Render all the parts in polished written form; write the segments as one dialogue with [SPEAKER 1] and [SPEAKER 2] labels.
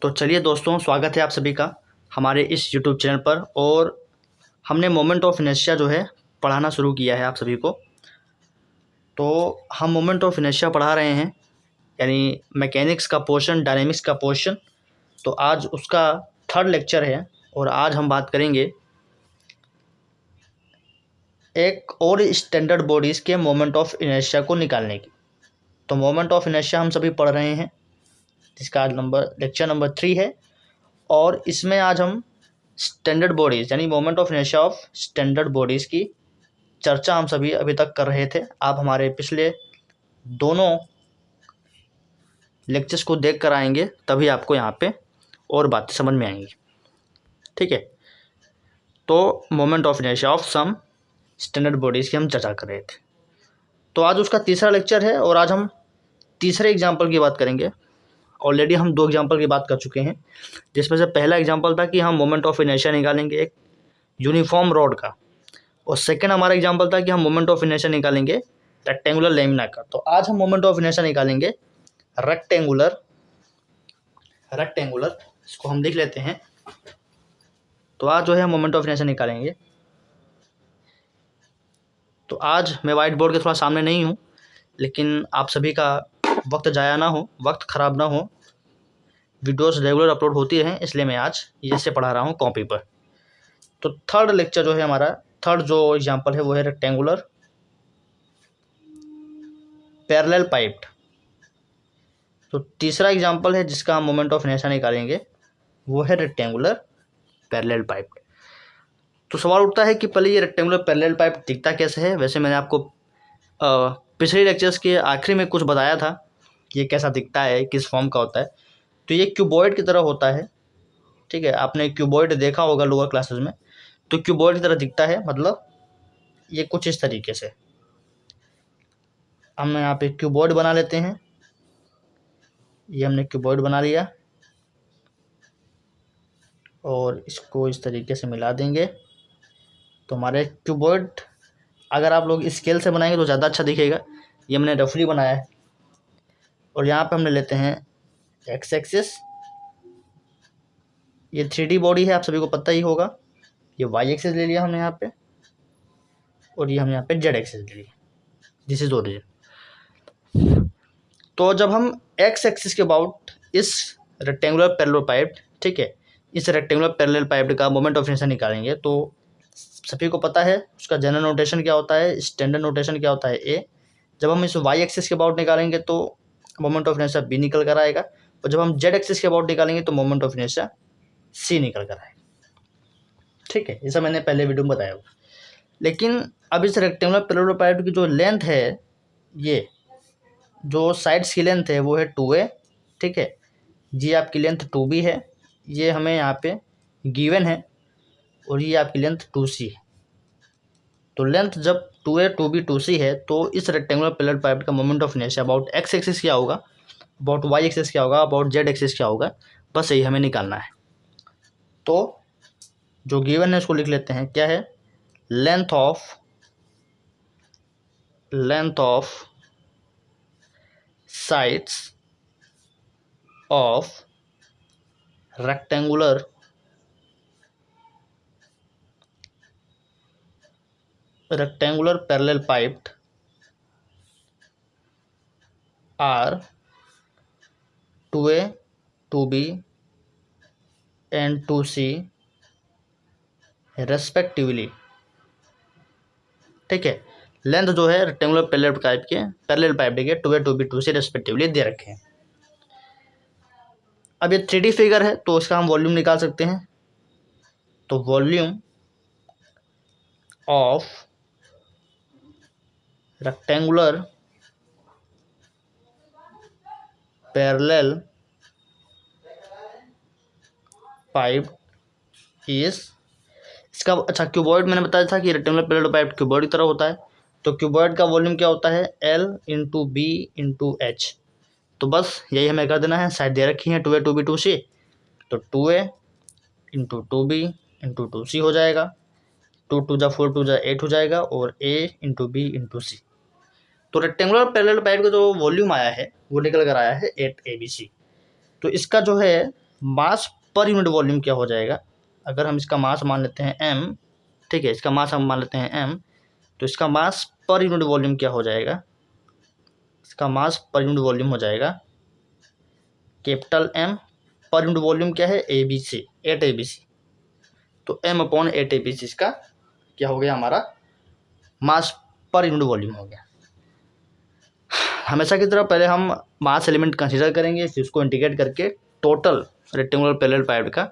[SPEAKER 1] तो चलिए दोस्तों, स्वागत है आप सभी का हमारे इस यूट्यूब चैनल पर। और हमने मोमेंट ऑफ इनर्शिया जो है पढ़ाना शुरू किया है आप सभी को। तो हम मोमेंट ऑफ इनर्शिया पढ़ा रहे हैं, यानी मैकेनिक्स का पोर्शन, डायनेमिक्स का पोर्शन। तो आज उसका थर्ड लेक्चर है और आज हम बात करेंगे एक और स्टैंडर्ड बॉडीज़ के मोमेंट ऑफ इनर्शिया को निकालने की। तो मोमेंट ऑफ इनर्शिया हम सभी पढ़ रहे हैं, जिसका आज लेक्चर नंबर 3 है। और इसमें आज हम स्टैंडर्ड बॉडीज़ यानी moment of inertia of standard bodies की चर्चा हम सभी अभी तक कर रहे थे। आप हमारे पिछले दोनों लेक्चर्स को देख कर आएंगे, तभी आपको यहाँ पे और बातें समझ में आएंगी। ठीक है, तो moment of inertia of some standard bodies की हम चर्चा कर रहे थे। तो आज उसका तीसरा लेक्चर है और आज हम तीसरे एग्जाम्पल की बात करेंगे। ऑलरेडी हम 2 एग्जाम्पल की बात कर चुके हैं, जिसमें से पहला एग्जाम्पल था कि हम मोमेंट ऑफ इनर्शिया निकालेंगे एक यूनिफॉर्म रॉड का, और सेकंड हमारा एग्जाम्पल था कि हम मोमेंट ऑफ इनर्शिया निकालेंगे रेक्टेंगुलर लेमिना का। तो आज हम मोमेंट ऑफ इनर्शिया निकालेंगे रेक्टेंगुलर, इसको हम लिख लेते हैं। तो आज जो है मोमेंट ऑफ इनर्शिया निकालेंगे। तो आज मैं वाइट बोर्ड के थोड़ा सामने नहीं हूँ, लेकिन आप सभी का वक्त ज़ाया ना हो, वक्त ख़राब ना हो, वीडियोस रेगुलर अपलोड होती हैं, इसलिए मैं आज ये से पढ़ा रहा हूँ कॉपी पर। तो थर्ड लेक्चर जो है हमारा, थर्ड जो एग्जांपल है वो है रेक्टेंगुलर पैरेलल पाइप्ड। तो तीसरा एग्जांपल है जिसका हम मोमेंट ऑफ इनर्शिया निकालेंगे वो है रेक्टेंगुलर पैरेलल पाइप्ड। तो सवाल उठता है कि पहले ये रेक्टेंगुलर पैरेलल पाइप दिखता कैसे है। वैसे मैंने आपको पिछले लेक्चर्स के आखिरी में कुछ बताया था ये कैसा दिखता है, किस फॉर्म का होता है। तो ये क्यूबॉइड की तरह होता है। ठीक है, आपने क्यूबॉइड देखा होगा लोअर क्लासेस में। तो क्यूबॉइड की तरह दिखता है, मतलब ये कुछ इस तरीके से। हम यहाँ पे क्यूबॉइड बना लेते हैं। ये हमने क्यूबॉइड बना लिया और इसको इस तरीके से मिला देंगे। तो हमारे क्यूबॉइड अगर आप लोग स्केल से बनाएंगे तो ज़्यादा अच्छा दिखेगा। ये हमने रफली बनाया है और यहाँ पे हमने लेते हैं एक्स एक्सिस। ये 3D बॉडी है, आप सभी को पता ही होगा। ये वाई एक्सिस ले लिया हमने यहाँ पे, और ये हमने यहाँ पे जेड एक्सिस ले लिया। This is origin. तो जब हम एक्स एक्सिस के अबाउट इस रेक्टेंगुलर पैरेलल पाइप, ठीक है, इस रेक्टेंगुलर पैरेलल पाइप का मोमेंट ऑफ इनर्शिया निकालेंगे, तो सभी को पता है उसका जनरल नोटेशन क्या होता है, स्टैंडर्ड नोटेशन क्या होता है, ए। जब हम इस वाई एक्सिस के अबाउट निकालेंगे तो मोमेंट ऑफ इनर्शिया बी निकल कर आएगा, और जब हम जेड एक्सिस के अबाउट निकालेंगे तो मोमेंट ऑफ इनर्शिया सी निकल कर आएगा। ठीक है, ये सब मैंने पहले वीडियो में बताया हुआ। लेकिन अब इस रेक्टेंगुलर पैरेलल पाइप की जो लेंथ है, ये जो साइड्स की लेंथ है वो है 2a। ठीक है, जी आपकी लेंथ 2b है, ये हमें यहाँ पे गिवन है, और ये आपकी लेंथ 2c है। तो लेंथ जब 2a 2b 2c है, तो इस रेक्टेंगुलर पैरेलल पाइप का moment of inertia about x axis क्या होगा, अबाउट वाई एक्सिस क्या होगा, अबाउट जेड एक्सिस क्या होगा, बस यही हमें निकालना है। तो जो गिवन है उसको लिख लेते हैं। क्या है? Length of sides of rectangular parallel pipe are 2a 2b and 2c respectively. ठीक है, लेंथ जो है रेक्टेंगुलर पैरेलल पाइप के 2a 2b 2c रेस्पेक्टिवली दे रखे हैं। अब ये 3D फिगर है तो इसका हम वॉल्यूम निकाल सकते हैं। तो volume of rectangular parallel pipe is, इसका अच्छा क्यूबॉइड मैंने बताया था कि रेक्टेंगुलर पैरेलल पाइप क्यूबॉइड की तरह होता है। तो क्यूबॉइड का वॉल्यूम क्या होता है? L into B into H. तो बस यही हमें कर देना है। साइड दे रखी है 2a 2b 2c, तो 2a into 2b into 2c हो जाएगा। 2 2 जा 4 2 जा 8 हो जाएगा, और a इंटू बी इंटू सी। तो रेक्टेंगुलर पैरेलल पाइप का जो वॉल्यूम आया है वो निकल कर आया है 8abc। तो इसका जो है मास पर यूनिट वॉल्यूम क्या हो जाएगा, अगर हम इसका मास मान लेते हैं m, ठीक है, इसका मास हम मान लेते हैं m, तो इसका मास पर यूनिट वॉल्यूम क्या हो जाएगा, इसका मास पर यूनिट वॉल्यूम हो जाएगा capital M, per unit volume क्या है ABC, 8 ABC, तो m अपॉन 8 ABC इसका क्या हो गया, हमारा मास पर यूनिट वॉल्यूम हो गया। हमेशा की तरह पहले हम मास एलिमेंट कंसीडर करेंगे, फिर उसको इंटीग्रेट करके टोटल रेक्टेंगुलर पैरेलल पाइप का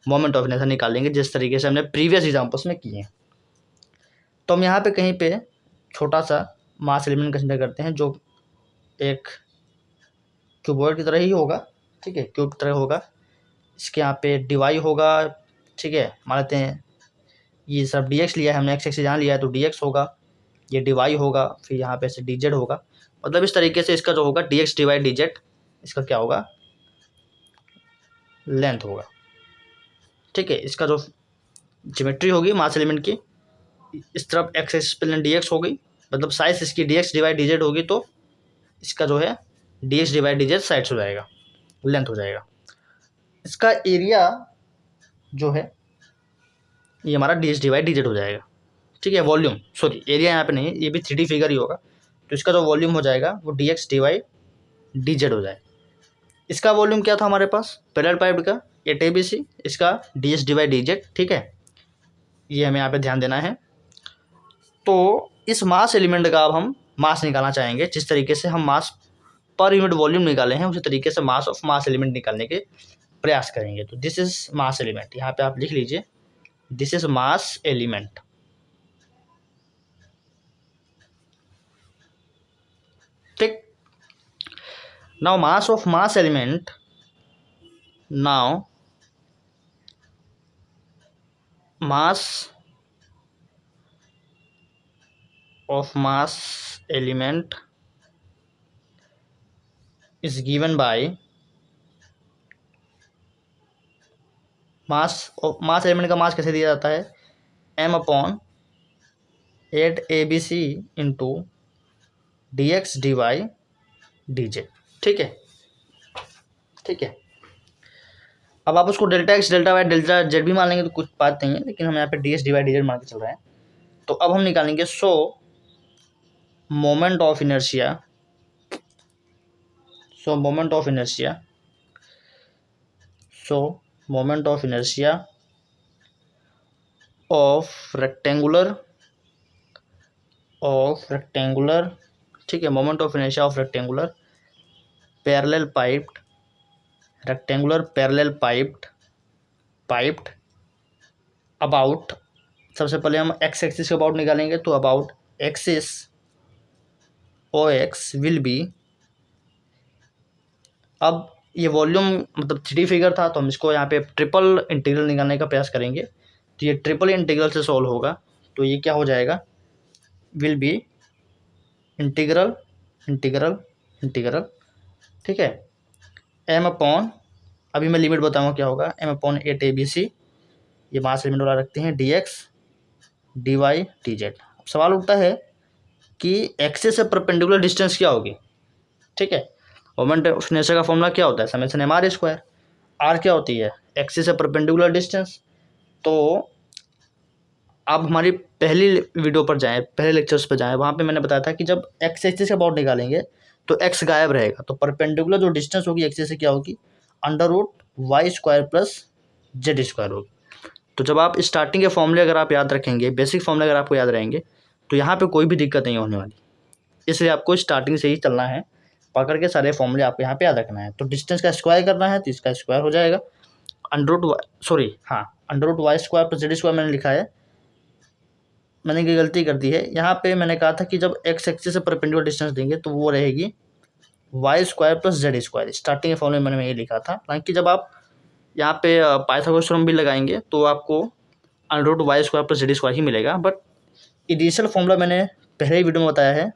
[SPEAKER 1] मोमेंट ऑफ इनर्शिया निकालेंगे, जिस तरीके से हमने प्रीवियस एग्जांपल्स में किए हैं। तो हम यहाँ पे कहीं पे छोटा सा मास एलिमेंट कंसीडर करते हैं जो एक क्यूबॉइड की तरह ही होगा, ठीक है, क्यूब की तरह होगा। इसके यहाँ पे dy होगा, ठीक है, मान लेते हैं ये सब dx लिया है हमने, x एक्सिस यहाँ लिया है तो dx होगा, ये dy होगा, फिर यहाँ पे से dz होगा। मतलब इस तरीके से इसका जो होगा dx dy dz, इसका क्या होगा, लेंथ होगा, ठीक है। इसका जो ज्योमेट्री होगी मास एलिमेंट की, इस तरफ x एक्सिस पे लेंथ dx हो गई, मतलब साइज इसकी dx dy dz होगी, तो इसका जो है dx dy dz साइड्स हो जाएगा, लेंथ हो जाएगा। इसका एरिया जो है ये हमारा dx dy dz हो जाएगा, ठीक है। वॉल्यूम, सॉरी एरिया यहाँ पे नहीं, ये भी 3D फिगर ही होगा, तो इसका जो वॉल्यूम हो जाएगा वो dx dy dz हो जाएगा। इसका वॉल्यूम क्या था हमारे पास पैरेलल पाइप का 8 ABC, इसका dx dy dz, ठीक है, ये हमें यहाँ पे ध्यान देना है। तो इस मास एलिमेंट का अब हम मास निकालना चाहेंगे, जिस तरीके से हम मास पर यूनिट वॉल्यूम निकाले हैं उसी तरीके से मास ऑफ मास एलिमेंट निकालने के प्रयास करेंगे। तो दिस इज मास एलिमेंट, यहाँ पे आप लिख लीजिए दिस इज मास एलिमेंट, ठीक। Now mass of mass element, now mass of mass element is given by mass element का मास कैसे दिया जाता है, m upon 8 ABC into dx dy dz, ठीक है, ठीक है। अब आप उसको delta x delta y delta z भी मान लेंगे तो कुछ बात नहीं है, लेकिन हम यहाँ पे dx dy dz मान के चल रहे हैं। तो अब हम निकालेंगे moment of inertia, moment of inertia of rectangular, ठीक है, moment of inertia of rectangular parallel piped, rectangular parallel piped about, सबसे पहले हम x एक्सिस के अबाउट निकालेंगे, तो about axis OX will be, अब ये वॉल्यूम मतलब 3D फिगर था तो हम इसको यहाँ पे ट्रिपल इंटीग्रल निकालने का प्रयास करेंगे, तो ये ट्रिपल इंटीग्रल से सॉल्व होगा, तो ये क्या हो जाएगा, will be integral integral integral, ठीक है, m अपॉन, अभी मैं लिमिट बताऊँगा क्या होगा, m अपॉन 8 ABC, ये मास एलिमेंट वाला रखते हैं, dx dy dz। सवाल उठता है कि एक्सिस से परपेंडिकुलर डिस्टेंस क्या होगी, ठीक है। मोमेंट ऑफ इनर्शिया का फॉर्मूला क्या होता है, summation m r square, r क्या होती है एक्सिस से परपेंडिकुलर डिस्टेंस। तो आप हमारी पहली वीडियो पर जाएं, पहले लेक्चर्स पर जाएं, वहाँ पे मैंने बताया था कि जब x एक्सिस के अबाउट निकालेंगे तो x गायब रहेगा, तो परपेंडिकुलर जो डिस्टेंस होगी एक्सिस से क्या होगी, √y square plus z square होगी। तो जब आप स्टार्टिंग के फॉर्मूले अगर आप याद रखेंगे, बेसिक फॉर्मूले अगर आपको याद रहेंगे, तो यहाँ पे कोई भी दिक्कत नहीं होने वाली, इसलिए आपको स्टार्टिंग से ही चलना है, पकड़ के सारे फॉर्मूले आपको यहाँ पे याद रखना है। तो डिस्टेंस का स्क्वायर करना है तो इसका स्क्वायर हो जाएगा √y square plus z square मैंने लिखा है, मैंने ये गलती कर दी है, यहाँ पे मैंने कहा था कि जब x एक्सिस से परपेंडिकुलर डिस्टेंस देंगे तो वो रहेगी y square plus z square, starting के फॉर्मूले मैंने ये लिखा था। हालांकि जब आप यहाँ पे पाइथागोरस थ्योरम भी लगाएंगे तो आपको √y square plus z square ही मिलेगा, बट इनिशियल फॉर्मूला मैंने पहले ही वीडियो में बताया है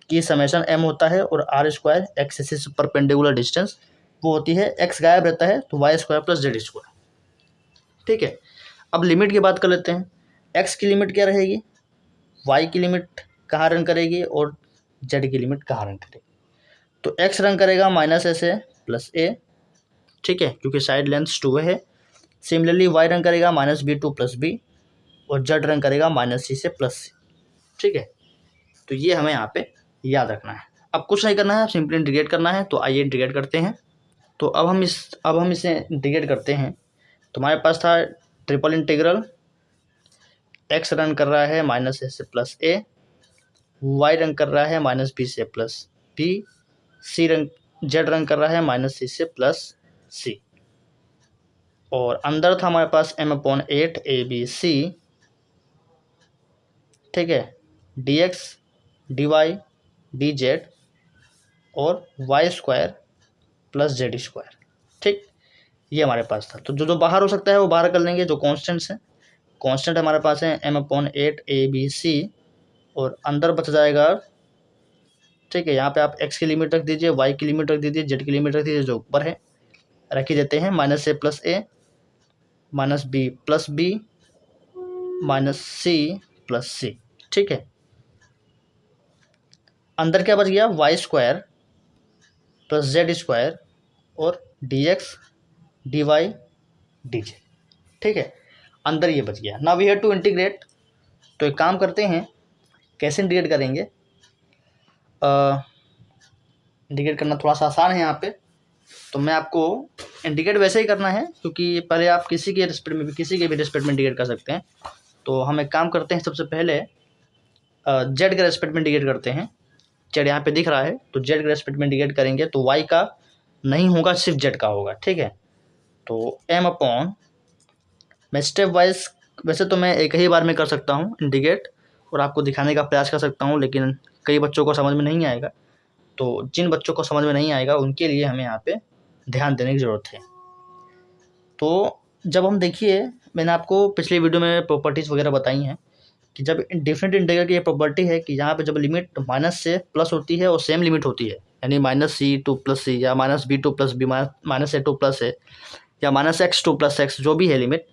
[SPEAKER 1] कि समेशन m होता है और r स्क्वायर x एक्सिस से परपेंडिकुलर डिस्टेंस वो होती है, x गायब रहता है तो y square plus z square, ठीक है। अब लिमिट की बात कर लेते हैं, x की लिमिट क्या रहेगी, y की लिमिट कहाँ रन करेगी और z की लिमिट कहाँ रन करेगी। तो x रन करेगा -a से +a, ठीक है, क्योंकि साइड लेंथ 2 है। सिमिलरली वाई रन करेगा -b2 + b और जेड रन करेगा -c से +c, ठीक है। तो ये हमें यहाँ पे याद रखना है। अब कुछ नहीं करना है, सिंपली इंटीग्रेट करना है। तो आइए इंटीग्रेट करते हैं। तो अब हम इसे इंटीग्रेट करते हैं। तो हमारे पास था ट्रिपल इंटीग्रल, x रन कर रहा है -a से +a, y रन कर रहा है -b से +b, z रन कर रहा है -c से +c, और अंदर था हमारे पास m/8 abc, ठीक है, dx dy dz और y² + z², ठीक। ये हमारे पास था। तो जो बाहर हो सकता है वो बाहर कर लेंगे, जो कॉन्स्टेंट्स हैं। कांस्टेंट हमारे पास है m/8 abc और अंदर बच जाएगा, ठीक है। यहाँ पे आप x की लिमिट रख दीजिए, y की लिमिट रख दीजिए, z की लिमिट रख दीजिए, जो ऊपर है रख ही देते हैं। -a + a -b + b -c + c, ठीक है। अंदर क्या बच गया, y² + z² और dx dy dz, ठीक है। अंदर ये बच गया। Now we have to integrate. तो एक काम करते हैं, कैसे इंटीग्रेट करेंगे। इंटीग्रेट करना थोड़ा सा आसान है यहाँ पे। तो मैं आपको इंटीग्रेट वैसे ही करना है, क्योंकि पहले आप किसी के रिस्पेक्ट में भी इंटीग्रेट कर सकते हैं। तो हम एक काम करते हैं, सबसे पहले जेड के रेस्पेक्ट में इंटीग्रेट करते हैं। जेड यहाँ पे दिख रहा है, तो जेड के रेस्पेक्ट में इंटीग्रेट करेंगे तो वाई का नहीं होगा, सिर्फ जेड का होगा, ठीक है। तो मैं स्टेप वाइज, वैसे तो मैं एक ही बार में कर सकता हूँ इंटीग्रेट और आपको दिखाने का प्रयास कर सकता हूँ, लेकिन कई बच्चों को समझ में नहीं आएगा। तो जिन बच्चों को समझ में नहीं आएगा उनके लिए हमें यहाँ पे ध्यान देने की ज़रूरत है। तो जब हम देखिए, मैंने आपको पिछले वीडियो में प्रॉपर्टीज़ वगैरह बताई हैं कि जब डिफरेंट इंटीग्रल की ये प्रॉपर्टी है कि यहाँ पे जब लिमिट माइनस से प्लस होती है और सेम लिमिट होती है, यानी -c2 + c या -b2 + b -a2 + a या -x2 + x, जो भी है लिमिट,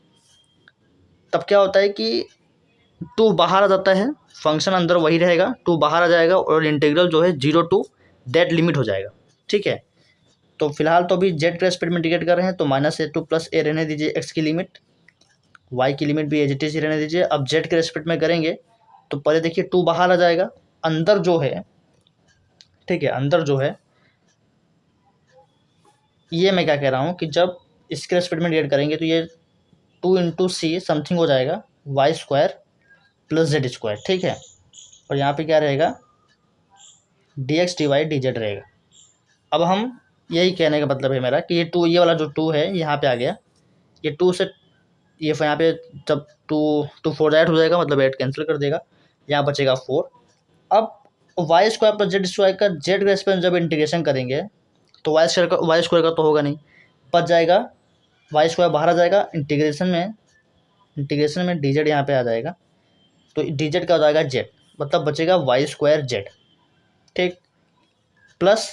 [SPEAKER 1] तब क्या होता है कि 2 बाहर आ जाता है, फंक्शन अंदर वही रहेगा, 2 बाहर आ जाएगा और इंटीग्रल जो है 0 टू दैट लिमिट हो जाएगा, ठीक है। तो फिलहाल तो अभी जेड के रेस्पेक्ट में इंटीग्रेट कर रहे हैं, तो -a2 + a रहने दीजिए, x की लिमिट, y की लिमिट भी एज इट इज रहने दीजिए। अब जेड के रेस्पेक्ट में करेंगे तो पहले देखिए 2 बाहर आ जाएगा, अंदर जो है, ठीक है, अंदर जो है, ये मैं क्या कह रहा हूँ कि जब इसके रेस्पेक्ट में इंटीग्रेट करेंगे तो ये 2 × c समथिंग हो जाएगा y² + z², ठीक है। और यहाँ पे क्या रहेगा, dx dy dz रहेगा। अब हम यही कहने का मतलब है मेरा कि ये 2, ये वाला जो 2 है यहाँ पे आ गया, ये 2 से ये यहाँ पे जब 2 4 8 हो जाएगा, मतलब 8 कैंसिल कर देगा, यहाँ बचेगा 4। अब y² + z² का जेड के रेस्पेक्ट में जब इंटीग्रेशन करेंगे तो y² का तो होगा नहीं, बच जाएगा, y² बाहर आ जाएगा, इंटीग्रेशन में dz यहाँ पे आ जाएगा, तो dz का हो जाएगा z, मतलब बचेगा y² z, ठीक, प्लस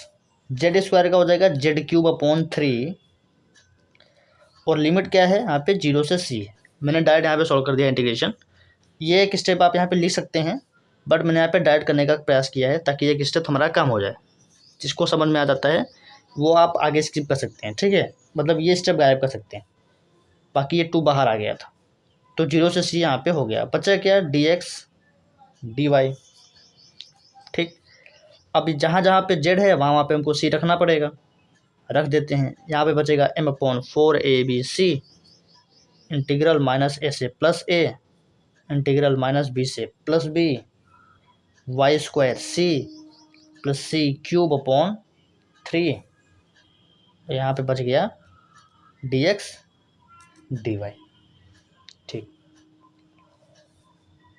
[SPEAKER 1] z² का हो जाएगा z³ और लिमिट क्या है यहाँ पे 0 से c है। मैंने डायरेक्ट यहाँ पे सॉल्व कर दिया इंटीग्रेशन। ये एक स्टेप आप यहाँ पे लिख सकते हैं, बट मैंने यहाँ पे डायरेक्ट करने का प्रयास किया है ताकि एक स्टेप हमारा कम हो जाए। जिसको समझ में आ जाता है वो आप आगे स्किप कर सकते हैं, ठीक है, मतलब ये स्टेप गायब कर सकते हैं। बाकी ये 2 बाहर आ गया था, तो 0 से c यहाँ पे हो गया, बचा क्या, dx dy, ठीक। अब जहाँ जहाँ पे z है वहाँ पे हमको c रखना पड़ेगा, रख देते हैं। यहाँ पे बचेगा m/4 abc इंटीग्रल -a से +a इंटीग्रल -b से +b y² c + c³ / 3। यहाँ पे बच गया dx dy, ठीक।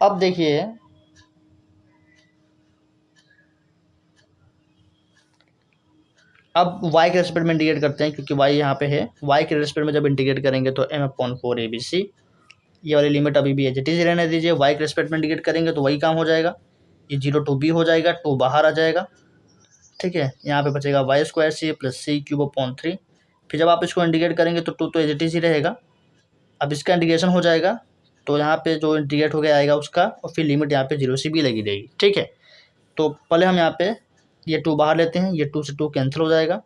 [SPEAKER 1] अब देखिए, अब y के रेस्पेक्ट में इंटीग्रेट करते हैं, क्योंकि y यहाँ पे है। y के रेस्पेक्ट में जब इंटीग्रेट करेंगे तो m/4 abc, ये वाली लिमिट अभी भी एज इट इज रहने दीजिए। y के रेस्पेक्ट में इंटीग्रेट करेंगे तो वही काम हो जाएगा, ये 0 टू b हो जाएगा, 2 बाहर आ जाएगा, ठीक है। यहाँ पे बचेगा y² c + c³ / 3। फिर जब आप इसको इंटीग्रेट करेंगे तो 2 तो एज इट इज ही रहेगा। अब इसका इंटीग्रेशन हो जाएगा तो यहाँ पे जो इंटीग्रेट हो गया आएगा उसका, और फिर लिमिट यहाँ पे 0 से b लगी रहेगी, ठीक है। तो पहले हम यहाँ पे ये 2 बाहर लेते हैं, ये 2 से 2 कैंसिल हो जाएगा,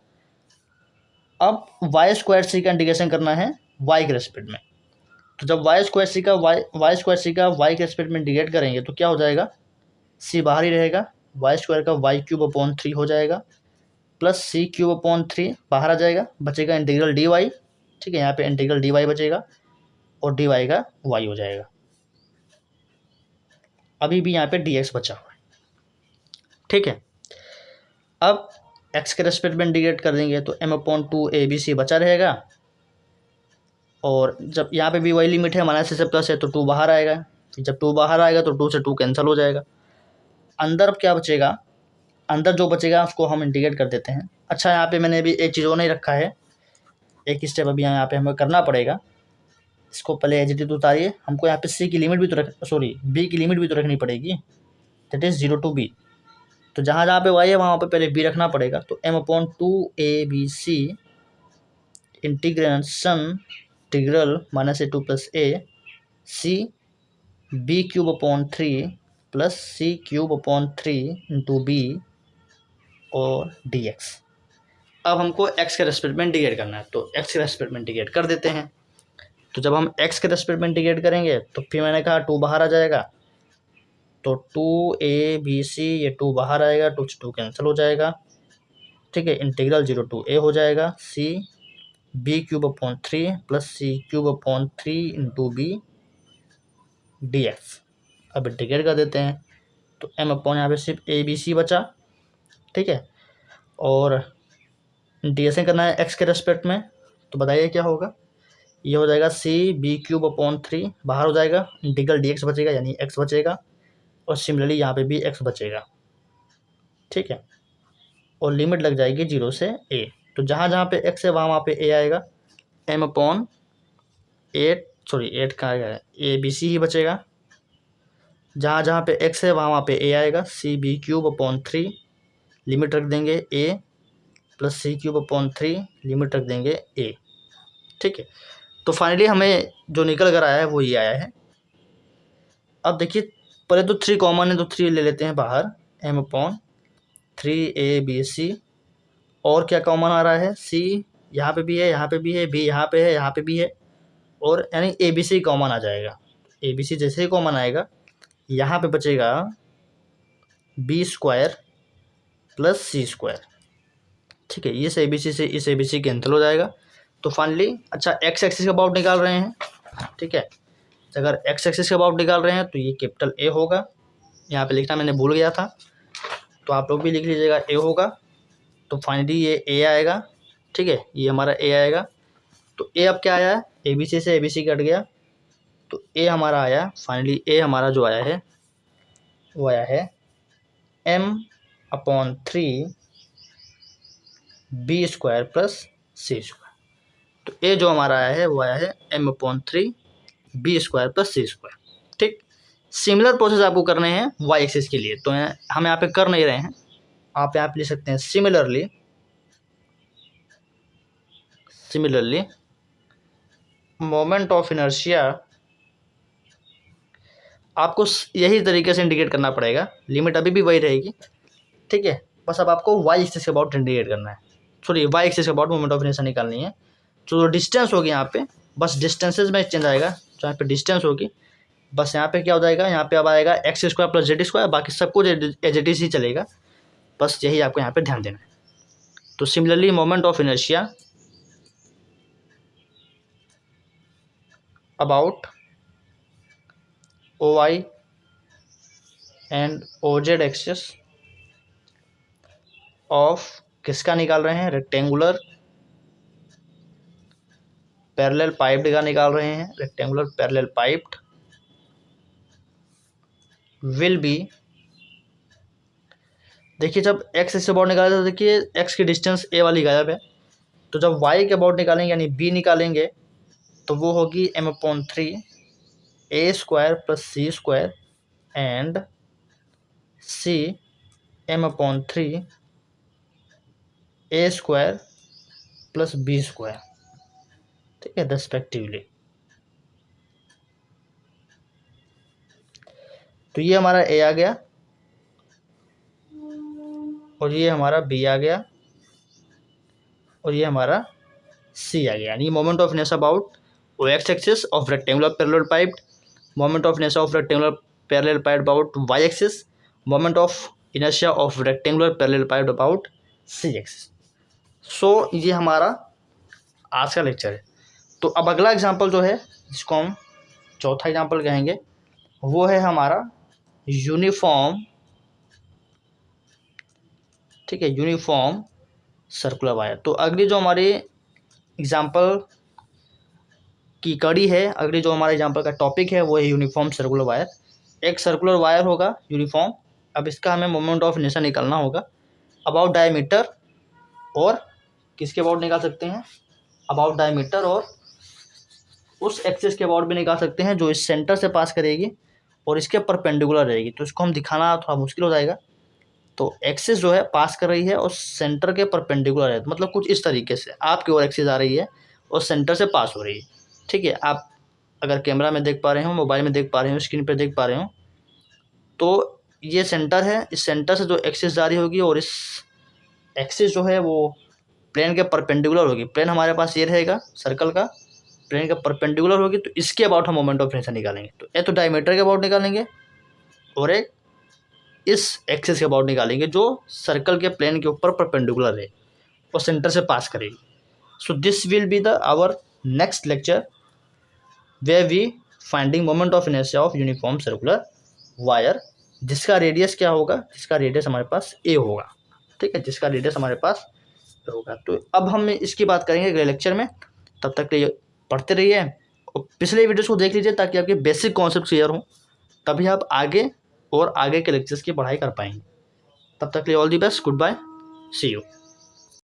[SPEAKER 1] अब वाई स्क्वायर सी का इंटीग्रेशन करना है वाई के रेस्पेक्ट में। तो जब वाई स्क्वायर सी का वाई के रेस्पेक्ट में इंटीग्रेट करेंगे तो क्या हो जाएगा, सी बाहर ही रहेगा, वाई स्क्वायर का वाई क्यूब अपॉन 3 हो जाएगा, प्लस सी क्यूब अपॉन 3 बाहर आ जाएगा, बचेगा इंटीग्रल डी वाई। ठीक है, यहाँ पे इंटीग्रल डी वाई बचेगा और डी वाई का वाई हो जाएगा। अभी भी यहाँ पे डी एक्स बचा हुआ है। ठीक है, अब एक्स के रेस्पेक्ट में इंटीग्रेट कर देंगे तो m upon 2 A B C बचा रहेगा, और जब यहाँ पे भी वही लिमिट है माइनस से प्लस है तो 2 बाहर आएगा, जब 2 बाहर आएगा तो 2 से 2 कैंसिल हो जाएगा। अंदर क्या बचेगा, अंदर जो बचेगा उसको हम इंटीग्रेट कर देते हैं। अच्छा, यहाँ पे मैंने अभी एक चीज़ और नहीं रखा है, एक स्टेप अभी यहाँ पे हमें करना पड़ेगा। इसको पहले एज इट इज उतारिए, हमको यहाँ पे सी की लिमिट भी तो बी की लिमिट भी तो रखनी पड़ेगी, दैट इज़ 0 to b। तो जहाँ जहाँ पे वाई है वहाँ पे पहले बी रखना पड़ेगा। तो m upon 2 A B C integral minus A two plus A C B cube upon 3 plus C cube upon 3 into B और डी एक्स। अब हमको एक्स के रेस्पेक्ट में इंटीग्रेट करना है, तो एक्स के रेस्पेक्ट में इंटीग्रेट कर देते हैं। तो जब हम एक्स के रेस्पेक्ट में इंटीग्रेट करेंगे तो फिर मैंने कहा 2 बाहर आ जाएगा, तो 2 ए बी सी, ये 2 बाहर आएगा, 2 से 2 कैंसिल हो जाएगा। ठीक है, इंटीग्रल 0 to a हो जाएगा, c B cube upon 3 plus सी cube upon 3 into b d x. अब इंटीग्रेट कर देते हैं तो m अपॉन यहाँ पे सिर्फ ए बी सी बचा। ठीक है, और इंटीग्रेशन करना है एक्स के रेस्पेक्ट में, तो बताइए क्या होगा, ये हो जाएगा सी बी क्यूब अपॉन 3 बाहर हो जाएगा, इंटीग्रल डी एक्स बचेगा यानी एक्स बचेगा, और सिमिलरली यहाँ पे भी एक्स बचेगा। ठीक है, और लिमिट लग जाएगी 0 से a। तो जहाँ जहाँ पे x है वहाँ पे a आएगा, m अपॉन 8 का आएगा ए बी सी ही बचेगा। जहाँ जहाँ पे x है वहाँ पे a आएगा, C B cube upon 3 limit रख देंगे a plus C cube upon 3 limit रख देंगे a। ठीक है, तो फाइनली हमें जो निकल कर आया है वो ये आया है। अब देखिए, पहले तो 3 कॉमन है तो 3 ले लेते हैं बाहर, m upon 3 A B C, और क्या कॉमन आ रहा है, सी यहाँ पे भी है, यहाँ पे भी है, बी यहाँ पे है, यहाँ पे भी है, और यानी ए बी सी कॉमन आ जाएगा। ए बी सी जैसे ही कॉमन आएगा यहाँ पे बचेगा बी स्क्वायर प्लस सी स्क्वायर। ठीक है, इस ए बी सी से इस ए बी सी कैंसिल हो जाएगा। तो फाइनली, अच्छा, एक्स एक्सिस का अबाउट निकाल रहे हैं। ठीक है, अगर एक्स एक्सिस का अबाउट निकाल रहे हैं तो ये कैपिटल ए होगा, यहाँ पे लिखना मैंने भूल गया था तो आप लोग भी लिख लीजिएगा, ए होगा। तो फाइनली ये ए आएगा। ठीक है, ये हमारा ए आएगा। तो ए अब क्या आया है, ए बी सी से ए बी सी कट गया, तो ए हमारा आया, फाइनली ए हमारा जो आया है वो आया है m upon 3 b square plus सी स्क्वायर। तो ए जो हमारा आया है वो आया है m upon 3 b square plus सी स्क्वायर। ठीक, सिमिलर प्रोसेस आपको करने हैं वाई एक्सिस के लिए, तो हम यहाँ पे कर नहीं रहे हैं, आप यहाँ पे लिख सकते हैं सिमिलरली मोमेंट ऑफ इनर्शिया आपको यही तरीके से इंडिकेट करना पड़ेगा, लिमिट अभी भी वही रहेगी। ठीक है, बस अब आपको वाई एक्सिस के अबाउट इंडिकेट करना है, वाई एक्सिस के अबाउट मोमेंट ऑफ इनर्शिया निकालनी है। जो डिस्टेंस होगी यहाँ पे, बस डिस्टेंसेज में चेंज आएगा, जो यहाँ पे डिस्टेंस होगी बस यहाँ पे क्या हो जाएगा, यहाँ पे अब आएगा x square plus Z square, बाकी सब कुछ एज इट इज ही चलेगा, बस यही आपको यहाँ पे ध्यान देना है। तो similarly moment of inertia about O Y and O Z axis of किसका निकाल रहे हैं, रेक्टेंगुलर पैरेलल पाइप्ड का निकाल रहे हैं। Rectangular parallel piped will be, देखिए जब एक्स इससे अबाउट निकाला तो देखिए एक्स की डिस्टेंस ए वाली गायब है, तो जब वाई के अबाउट निकालेंगे यानी बी निकालेंगे तो वो होगी m upon 3 A square plus C square and C m upon 3 A square plus B square. ठीक है, रेस्पेक्टिवली। तो ये हमारा ए आ गया और ये हमारा बी आ गया और ये हमारा सी आ गया, यानी moment of inertia about O X axis of rectangular parallel pipe, moment of inertia of rectangular parallel pipe about Y axis, moment of inertia of rectangular parallel pipe about c axis. So ये हमारा आज का lecture है। तो अब अगला example जो है, जिसको हम चौथा एग्जांपल कहेंगे, वो है हमारा यूनिफॉर्म, ठीक है, यूनिफॉर्म सर्कुलर वायर। तो अगली जो हमारी एग्जांपल की कड़ी है, अगली जो हमारे एग्जांपल का टॉपिक है वो है यूनिफॉर्म सर्कुलर वायर। एक सर्कुलर वायर होगा यूनिफॉर्म, अब इसका हमें मोमेंट ऑफ इनर्शिया निकालना होगा अबाउट डायमीटर, और किसके अबाउट निकाल सकते हैं, अबाउट डायमीटर, और उस एक्सिस के अबाउट भी निकाल सकते हैं जो इस सेंटर से पास करेगी और इसके परपेंडिकुलर रहेगी। तो इसको हम दिखाना थोड़ा मुश्किल हो जाएगा। तो एक्सिस जो है पास कर रही है और सेंटर के परपेंडिकुलर है, मतलब कुछ इस तरीके से आपकी ओर एक्सिस आ रही है और सेंटर से पास हो रही है, ठीक है। आप अगर कैमरा में देख पा रहे हो, मोबाइल में देख पा रहे हो, स्क्रीन पर देख पा रहे हो, तो ये सेंटर है, इस सेंटर से जो एक्सिस जा रही होगी और इस एक्सिस जो है वो प्लेन के परपेंडिकुलर होगी। प्लेन हमारे पास ये रहेगा सर्कल का, प्लेन के परपेंडिकुलर होगी, तो इसके अबाउट हम मोमेंट ऑफ इनर्शिया निकालेंगे। तो एक तो डायमीटर के अबाउट निकालेंगे और एक इस एक्सिस के अबाउट निकालेंगे जो सर्कल के प्लेन के ऊपर परपेंडिकुलर है और सेंटर से पास करेगी। So this will be the our next lecture where we finding moment of inertia of uniform circular wire, जिसका रेडियस क्या होगा, जिसका रेडियस हमारे पास ए होगा, ठीक है, जिसका रेडियस हमारे पास ए होगा। तो अब हम इसकी बात करेंगे अगले लेक्चर में। तब तक के लिए पढ़ते रहिए और पिछले वीडियोस को देख लीजिए ताकि आपके बेसिक कॉन्सेप्ट क्लियर हों, तभी आप आगे और आगे के लेक्चर्स की पढ़ाई कर पाएंगे। तब तक के लिए all the best, good bye, see you.